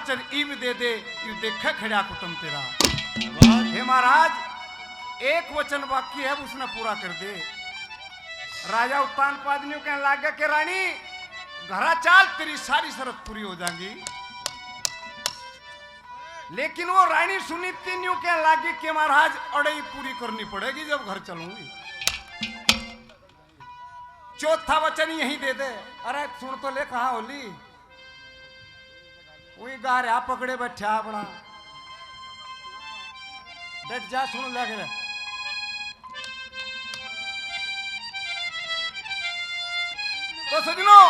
वचन ewe De De you देखे खड़ा कुटुम तेरा। हे महाराज एक वचन बाकी है उसने पूरा कर दे। राजा उत्तान पादनियों कहने लगा कि रानी घरा चाल तेरी सारी शर्त पूरी हो जाएगी। लेकिन वो रानी सुनी तीनों कहने लगी कि महाराज अड़ई पूरी करनी पड़ेगी जब घर चलूंगी। चौथा वचन यही दे दे। अरे सुन तो ले कहा होली वही गा रहा पकड़े बैठा अपना डट जा सुन लगे। तो सजनों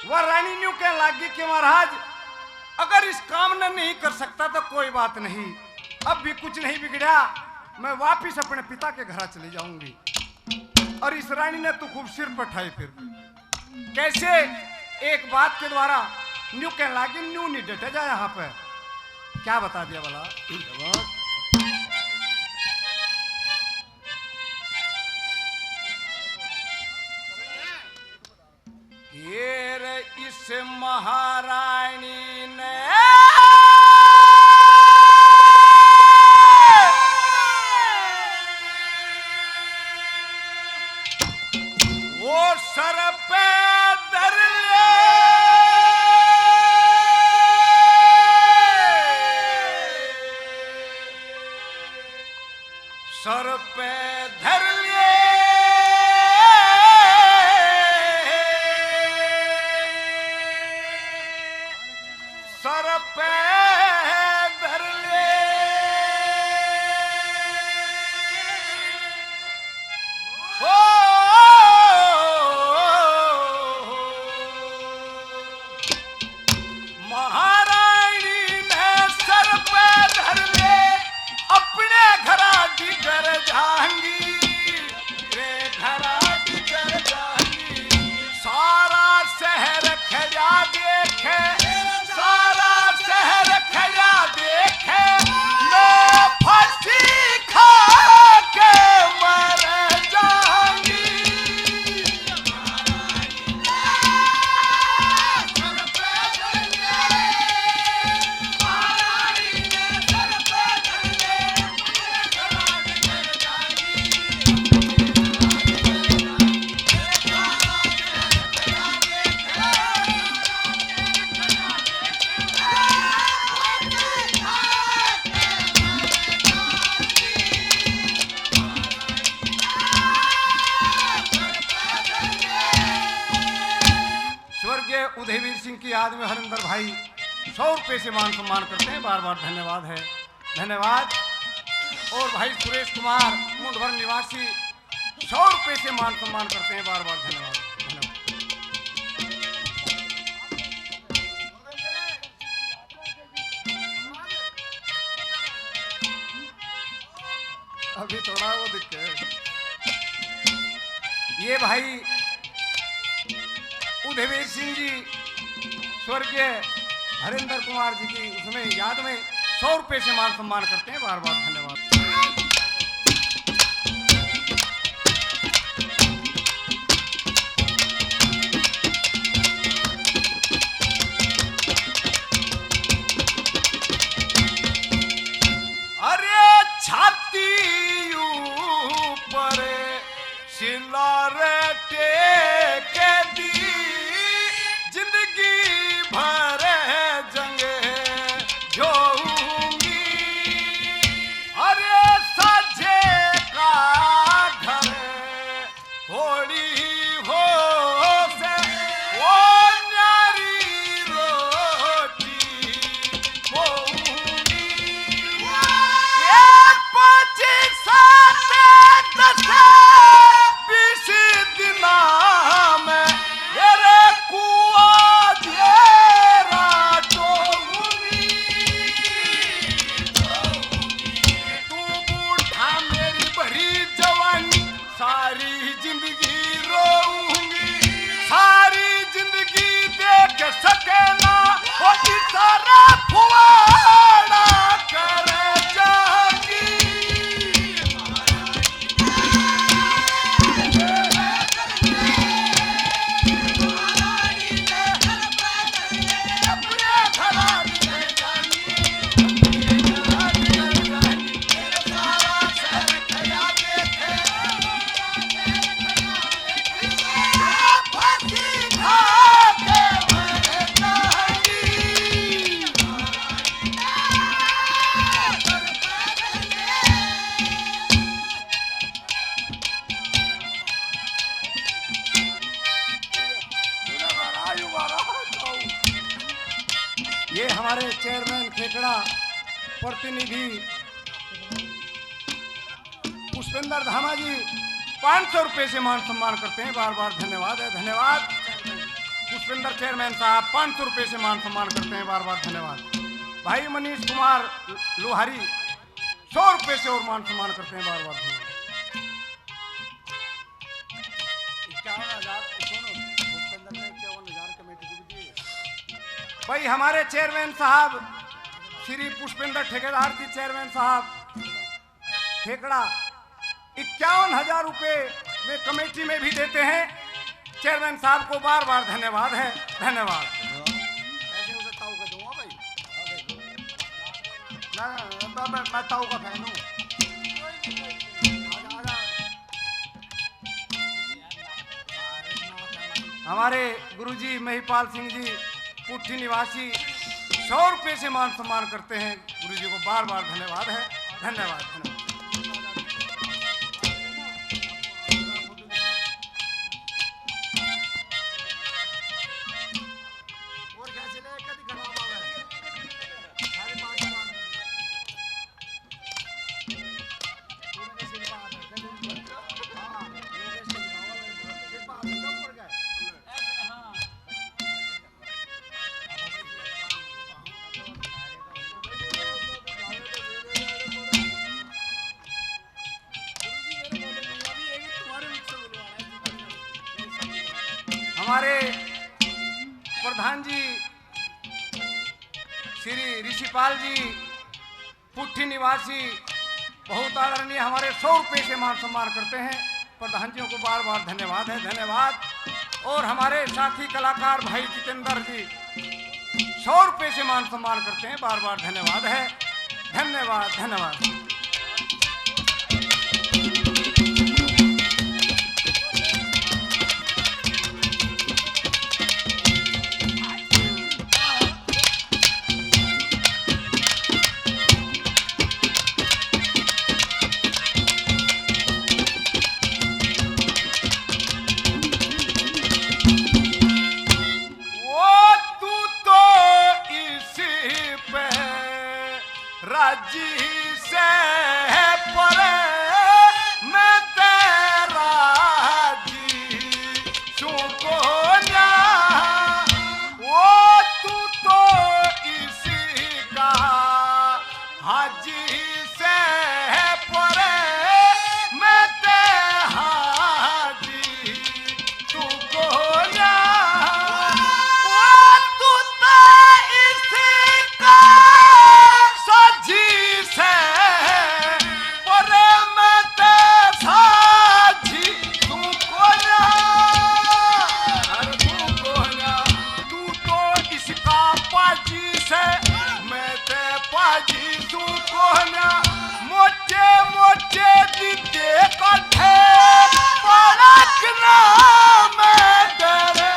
वह रानी न्यू कहने लगी कि महाराज अगर इस काम ने नहीं कर सकता तो कोई बात नहीं, अब भी कुछ नहीं बिगड़ा, मैं वापिस अपने पिता के घर चली जाऊंगी। और इस रानी ने तो खूब सिर पठाई। फिर कैसे एक बात के द्वारा न्यू कहने लगी न्यू नहीं डटे जा। यहाँ पे क्या बता दिया बोला ये रे इस महारानी ने वो सर पे धर ले सर पे धर ले सर पे धर ले ओ महारानी ने सर पे धर ले अपने घरा की घर जाएंगी रे घरा की घर जाएंगी। सारा शहर खड़ा देखे सारा शहर खड़ा देखे मैं फांसी खा के मर जाऊंगी। स्वर्गीय उदयवीर सिंह की याद में हरिंदर भाई 100 रुपये से मान सम्मान करते हैं। बार बार धन्यवाद है, धन्यवाद। और भाई सुरेश कुमार मुंडभर निवासी 100 रुपये से मान सम्मान करते हैं। बार बार धन्यवाद, धन्यवाद। अभी थोड़ा वो दिखे ये भाई उदयवीर सिंह जी स्वर्गीय हरिंदर कुमार जी की उसमें याद में 100 रुपये से मान सम्मान करते हैं। बार बार धन्यवाद। अरे छाती ऊपर सिलारे टेके दी जिंदगी भर जंग जोऊंगी। अरे ये हमारे चेयरमैन खेकड़ा प्रतिनिधि पुष्पेंद्र धामा जी 500 रुपए से मान सम्मान करते हैं। बार बार धन्यवाद है, धन्यवाद। पुष्पेंद्र चेयरमैन साहब 500 रुपए से मान सम्मान करते हैं। बार बार धन्यवाद। भाई मनीष कुमार लोहारी 100 रुपए से और मान सम्मान करते हैं। बार बार धन्यवाद। 51,000 कमेटी को भी दिए। भाई हमारे चेयरमैन साहब श्री पुष्पेंद्र ठेकेदार जी चेयरमैन साहब ठेकड़ा 51,000 रुपए में कमेटी में भी देते हैं। चेयरमैन साहब को बार बार धन्यवाद है, धन्यवाद। ऐसे उसे ताऊ का दूंगा भाई, मैं ताऊ का फैन हूँ। हमारे गुरुजी महिपाल सिंह जी पुट्ठी निवासी 100 रुपए से मान सम्मान करते हैं। गुरुजी को बार बार धन्यवाद है, धन्यवाद, धन्यवाद। हमारे प्रधान जी श्री ऋषिपाल जी पुट्ठी निवासी बहुत आदरणीय हमारे 100 रुपए से मान सम्मान करते हैं। प्रधान जियों को बार बार धन्यवाद है, धन्यवाद। और हमारे साथी कलाकार भाई जितेंद्र जी 100 रुपए से मान सम्मान करते हैं। बार बार धन्यवाद है, धन्यवाद, धन्यवाद। राजी से परे मैं तेरा जी चुको ना, वो तू तो इसी का हाजी से परे मैं तेरा जी चुको ना, वो तू तो इसी का जी से परे मैं तेरा जी तू को ना, तू को ना, तू तो इसका पाजी से मैं ते पाजी तू को ना, मोटे मोटे दीदे कठे पड़क ना मैं तेरे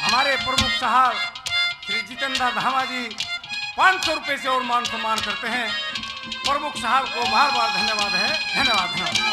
हमारे प्रमुख साहब श्री जितेंद्र धामा जी 500 रुपए से और मान सम्मान करते हैं। प्रमुख साहब को बार बार धन्यवाद है, धन्यवाद, धन्यवाद।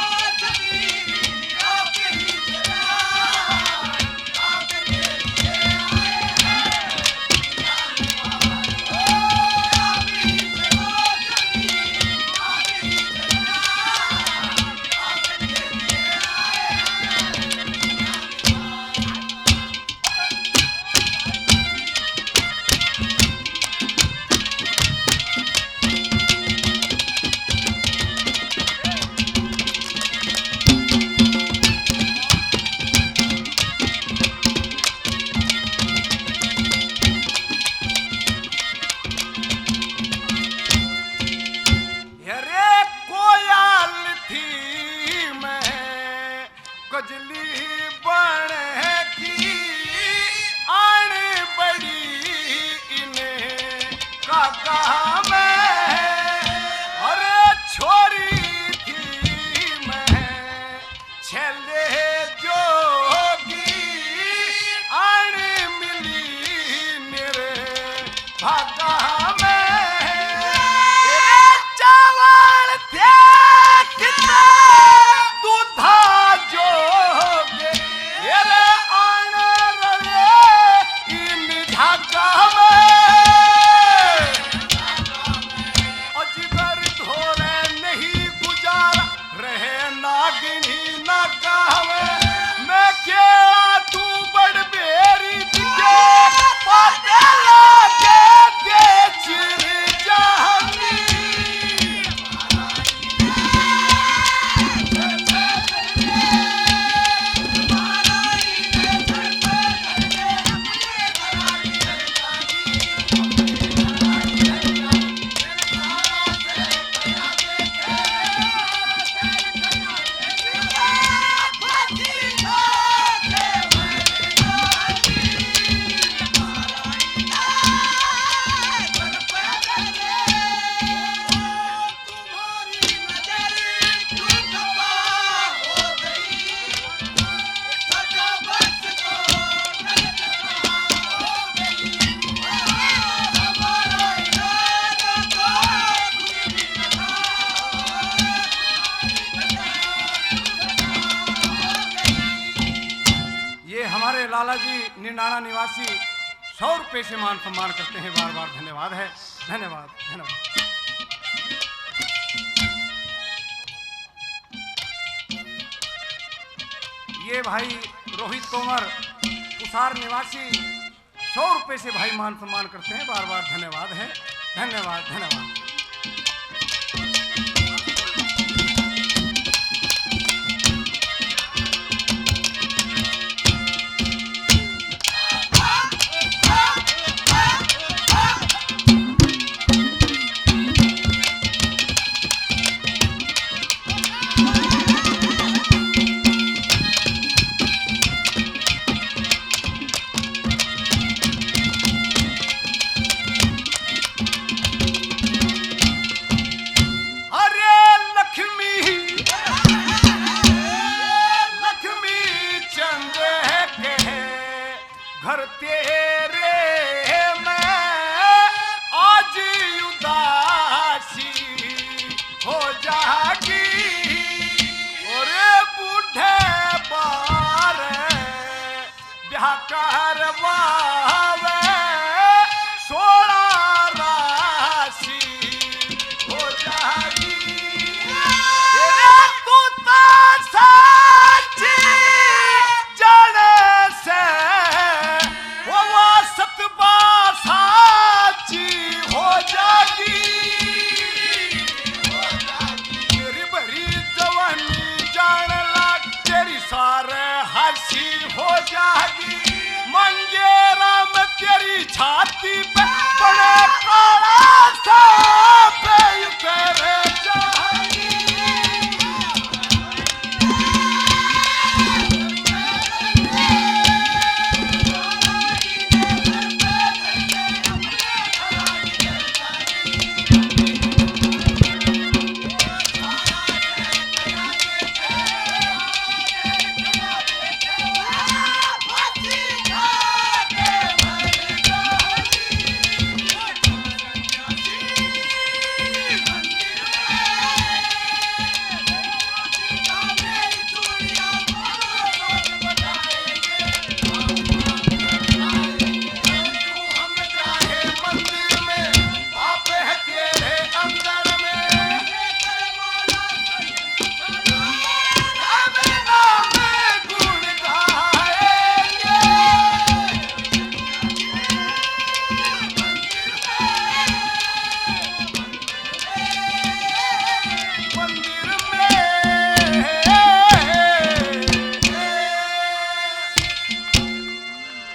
कजली बन की आन बड़ी इन्हें काका में अरे छोरी थी मैं छले जोगी आन मिली मेरे भागा लाला जी निनाणा निवासी 100 रुपए से मान सम्मान करते हैं। बार बार धन्यवाद है। धन्यवाद धन्यवाद। ये भाई रोहित तोमर कुसार निवासी 100 रुपए से भाई मान सम्मान करते हैं। बार बार धन्यवाद है। धन्यवाद धन्यवाद। घर तेरे मैं आज उदासी हो जागी और बूढ़े बार ब्याह करवावे 16 राशि हो जागी तू तो साची जाने से साची हो जागी तेरी बड़ी जवानी जान लाग तेरी सारे हंसी हो जागी मंगेरा में तेरी छाती पे बड़े काला सा